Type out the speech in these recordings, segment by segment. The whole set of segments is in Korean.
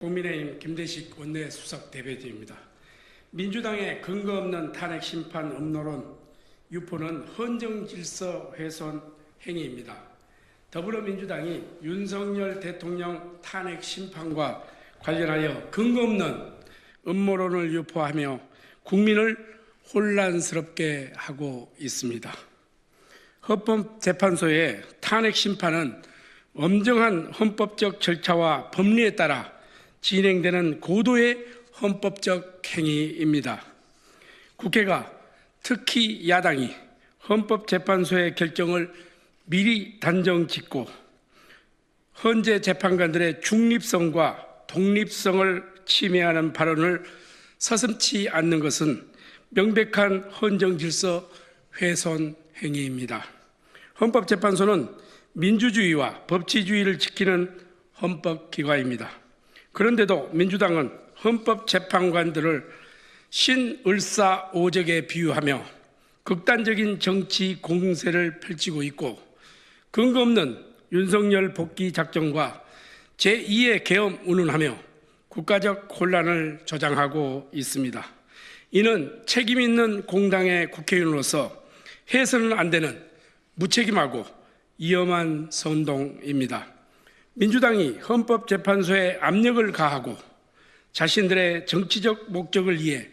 국민의힘 김대식 원내수석 대변인입니다. 민주당의 근거 없는 탄핵 심판 음모론 유포는 헌정질서 훼손 행위입니다. 더불어민주당이 윤석열 대통령 탄핵 심판과 관련하여 근거 없는 음모론을 유포하며 국민을 혼란스럽게 하고 있습니다. 헌법재판소의 탄핵 심판은 엄정한 헌법적 절차와 법리에 따라 진행되는 고도의 헌법적 행위입니다. 국회가 특히 야당이 헌법재판소의 결정을 미리 단정짓고 헌재 재판관들의 중립성과 독립성을 침해하는 발언을 서슴지 않는 것은 명백한 헌정질서 훼손 행위입니다. 헌법재판소는 민주주의와 법치주의를 지키는 헌법기관입니다. 그런데도 민주당은 헌법재판관들을 신을사오적에 비유하며 극단적인 정치 공세를 펼치고 있고 근거 없는 윤석열 복귀 작전과 제2의 계엄 운운하며 국가적 혼란을 조장하고 있습니다. 이는 책임 있는 공당의 국회의원으로서 해서는 안 되는 무책임하고 위험한 선동입니다. 민주당이 헌법재판소에 압력을 가하고 자신들의 정치적 목적을 위해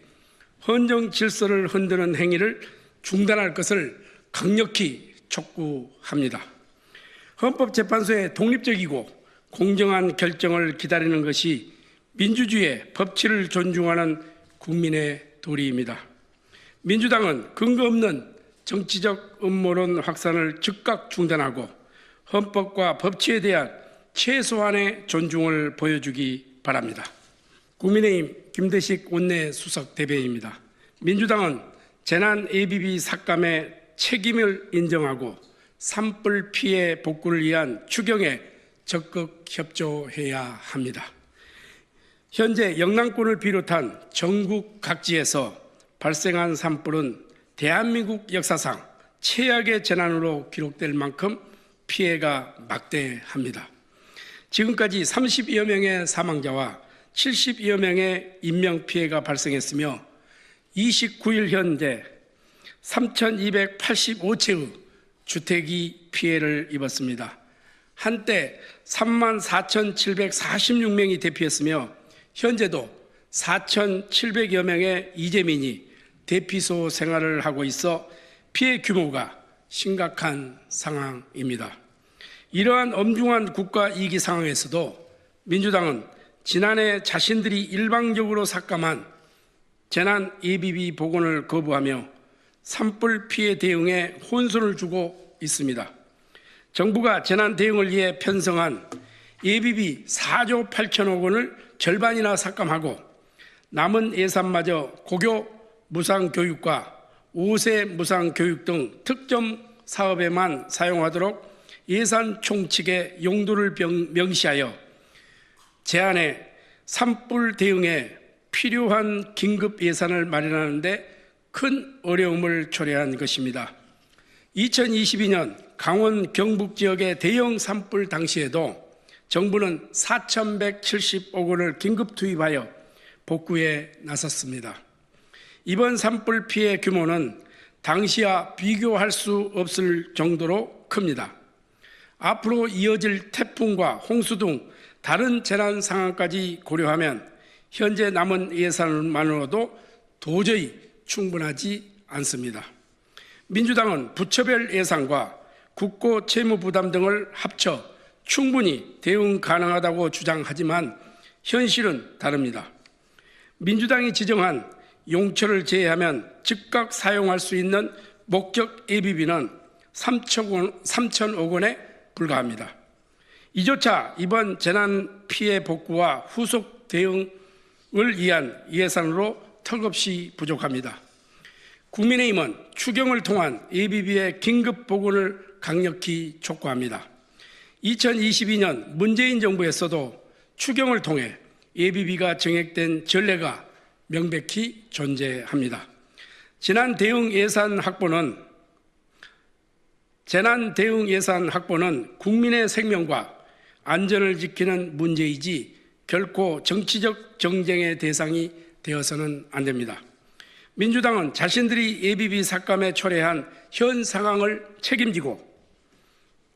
헌정 질서를 흔드는 행위를 중단할 것을 강력히 촉구합니다. 헌법재판소의 독립적이고 공정한 결정을 기다리는 것이 민주주의의 법치를 존중하는 국민의 도리입니다. 민주당은 근거 없는 정치적 음모론 확산을 즉각 중단하고 헌법과 법치에 대한 최소한의 존중을 보여주기 바랍니다. 국민의힘 김대식 원내수석 대변인입니다. 민주당은 재난 ABB 삭감의 책임을 인정하고 산불 피해 복구를 위한 추경에 적극 협조해야 합니다. 현재 영남권을 비롯한 전국 각지에서 발생한 산불은 대한민국 역사상 최악의 재난으로 기록될 만큼 피해가 막대합니다. 지금까지 30여 명의 사망자와 70여 명의 인명피해가 발생했으며 29일 현재 3,285채의 주택이 피해를 입었습니다. 한때 34,746명이 대피했으며 현재도 4,700여 명의 이재민이 대피소 생활을 하고 있어 피해 규모가 심각한 상황입니다. 이러한 엄중한 국가 이기 상황에서도 민주당은 지난해 자신들이 일방적으로 삭감한 재난 ABB 복원을 거부하며 산불 피해 대응에 혼선을 주고 있습니다. 정부가 재난 대응을 위해 편성한 ABB 4조 8천억 원을 절반이나 삭감하고 남은 예산마저 고교 무상교육과 5세 무상교육 등 특정 사업에만 사용하도록 예산 총칙의 용도를 명시하여 제안에 산불 대응에 필요한 긴급 예산을 마련하는 데 큰 어려움을 초래한 것입니다. 2022년 강원 경북 지역의 대형 산불 당시에도 정부는 4,170억 원을 긴급 투입하여 복구에 나섰습니다. 이번 산불 피해 규모는 당시와 비교할 수 없을 정도로 큽니다. 앞으로 이어질 태풍과 홍수 등 다른 재난 상황까지 고려하면 현재 남은 예산만으로도 도저히 충분하지 않습니다. 민주당은 부처별 예산과 국고 채무 부담 등을 합쳐 충분히 대응 가능하다고 주장하지만 현실은 다릅니다. 민주당이 지정한 용처를 제외하면 즉각 사용할 수 있는 목적 ABB는 3천억 원에 불과합니다. 이조차 이번 재난 피해 복구와 후속 대응을 위한 예산으로 턱없이 부족합니다. 국민의힘은 추경을 통한 ABB의 긴급 복원을 강력히 촉구합니다. 2022년 문재인 정부에서도 추경을 통해 ABB가 정액된 전례가 명백히 존재합니다. 재난 대응 예산 확보는 국민의 생명과 안전을 지키는 문제이지 결코 정치적 정쟁의 대상이 되어서는 안 됩니다. 민주당은 자신들이 ABB 삭감에 초래한 현 상황을 책임지고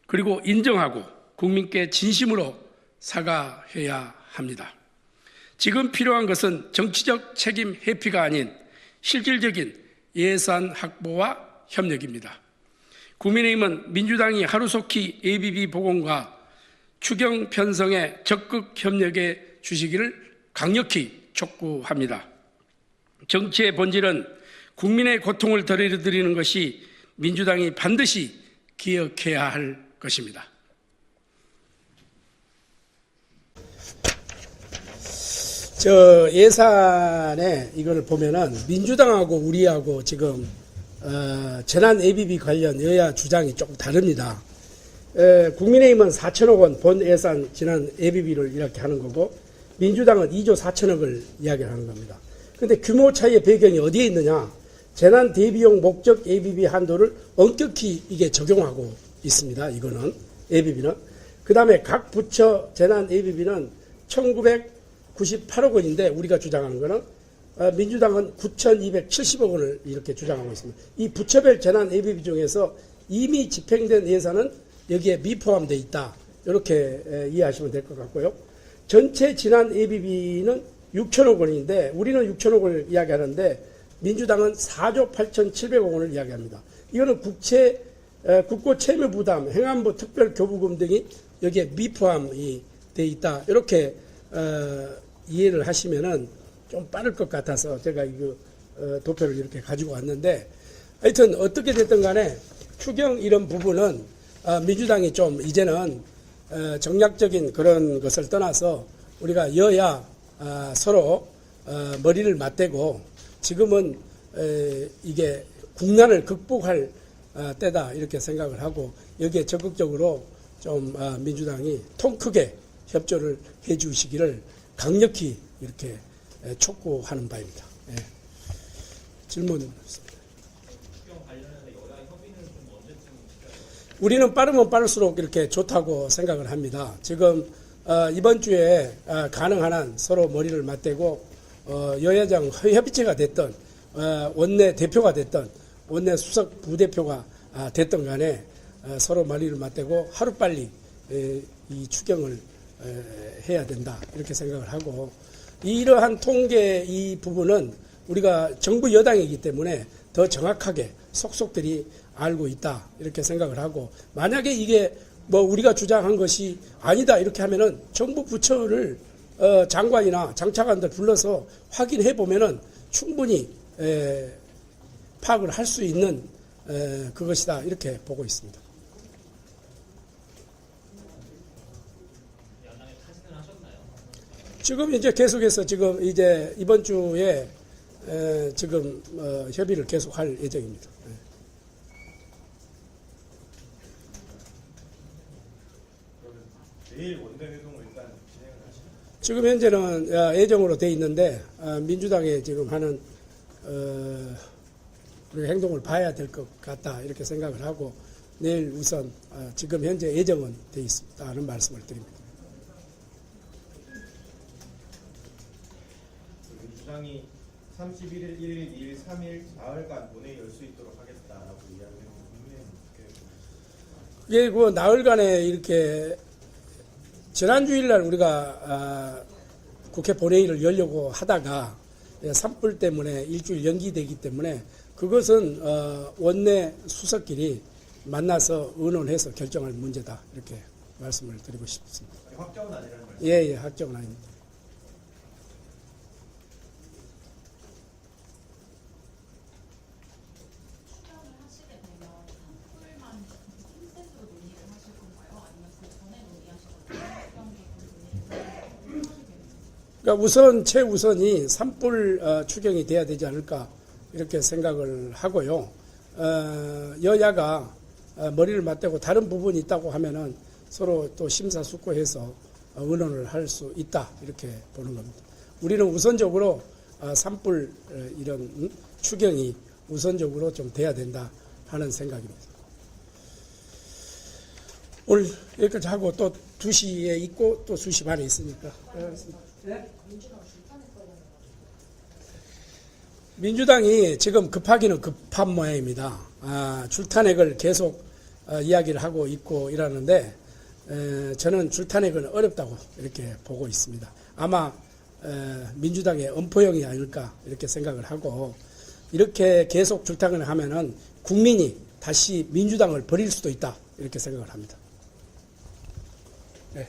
그리고 인정하고 국민께 진심으로 사과해야 합니다. 지금 필요한 것은 정치적 책임 회피가 아닌 실질적인 예산 확보와 협력입니다. 국민의힘은 민주당이 하루속히 ABB 복원과 추경 편성에 적극 협력해 주시기를 강력히 촉구합니다. 정치의 본질은 국민의 고통을 덜어드리는 것이 민주당이 반드시 기억해야 할 것입니다. 저 예산에 이걸 보면은 민주당하고 우리하고 지금 재난 ABB 관련 여야 주장이 조금 다릅니다. 국민의힘은 4천억 원 본 예산 지난 ABB를 이렇게 하는 거고 민주당은 2조 4천억을 이야기하는 겁니다. 그런데 규모 차이의 배경이 어디에 있느냐? 재난 대비용 목적 ABB 한도를 엄격히 이게 적용하고 있습니다. 이거는 ABB는. 그 다음에 각 부처 재난 ABB는 1998억 원인데 우리가 주장하는 거는 민주당은 9,270억 원을 이렇게 주장하고 있습니다. 이 부처별 재난 ABB 중에서 이미 집행된 예산은 여기에 미포함되어 있다. 이렇게 이해하시면 될 것 같고요. 전체 지난 ABB는 6천억 원인데 우리는 6천억 원을 이야기하는데 민주당은 4조 8,700억 원을 이야기합니다. 이거는 국고 채무 부담, 행안부 특별 교부금 등이 여기에 미포함이 되어 있다. 이렇게 이해를 하시면은 좀 빠를 것 같아서 제가 이거 도표를 이렇게 가지고 왔는데 하여튼 어떻게 됐든 간에 추경 이런 부분은 민주당이 좀 이제는 정략적인 그런 것을 떠나서 우리가 여야 서로 머리를 맞대고 지금은 이게 국난을 극복할 때다 이렇게 생각을 하고 여기에 적극적으로 좀 민주당이 통 크게 협조를 해 주시기를 강력히 이렇게 촉구하는 바입니다. 예. 질문. 우리는 빠르면 빠를수록 이렇게 좋다고 생각을 합니다. 지금 이번 주에 가능한 한 서로 머리를 맞대고 여야정 협의체가 됐던 원내 대표가 됐던 원내 수석 부대표가 됐던 간에 서로 머리를 맞대고 하루빨리 이 추경을 해야 된다 이렇게 생각을 하고 이러한 통계 이 부분은 우리가 정부 여당이기 때문에 더 정확하게 속속들이 알고 있다 이렇게 생각을 하고 만약에 이게 뭐 우리가 주장한 것이 아니다 이렇게 하면은 정부 부처를 장관이나 장차관들 불러서 확인해 보면은 충분히 파악을 할 수 있는 그것이다 이렇게 보고 있습니다. 지금 이제 계속해서 지금 이제 이번 주에 지금 협의를 계속할 예정입니다. 내일 원내회동을 일단 진행을 하시나요? 지금 현재는 예정으로 돼 있는데 민주당에 지금 하는 우리 행동을 봐야 될 것 같다 이렇게 생각을 하고 내일 우선 지금 현재 예정은 돼 있다는 말씀을 드립니다. 민주당이 31일, 1일, 2일, 3일, 나흘간 본회의 열 수 있도록 하겠다라고 이야기했는데 국민의힘은 어떻게 예, 그 나흘간에 이렇게 지난주일날 우리가 국회 본회의를 열려고 하다가 산불 때문에 일주일 연기되기 때문에 그것은 원내 수석끼리 만나서 의논해서 결정할 문제다 이렇게 말씀을 드리고 싶습니다. 확정은 아니라는 말씀? 예, 확정은 아닙니다. 그러니까 우선 최우선이 산불 추경이 돼야 되지 않을까 이렇게 생각을 하고요. 여야가 머리를 맞대고 다른 부분이 있다고 하면은 서로 또 심사숙고해서 의논을 할 수 있다 이렇게 보는 겁니다. 우리는 우선적으로 산불 이런 추경이 우선적으로 좀 돼야 된다 하는 생각입니다. 오늘 여기까지 하고 또 2시에 있고 또 2시 반에 있으니까. 네? 민주당이 지금 급하기는 급한 모양입니다. 줄탄핵을 계속 이야기를 하고 있고 이러는데 저는 줄탄핵은 어렵다고 이렇게 보고 있습니다. 아마 민주당의 엄포형이 아닐까 이렇게 생각을 하고 이렇게 계속 줄탄핵을 하면은 국민이 다시 민주당을 버릴 수도 있다 이렇게 생각을 합니다. 네.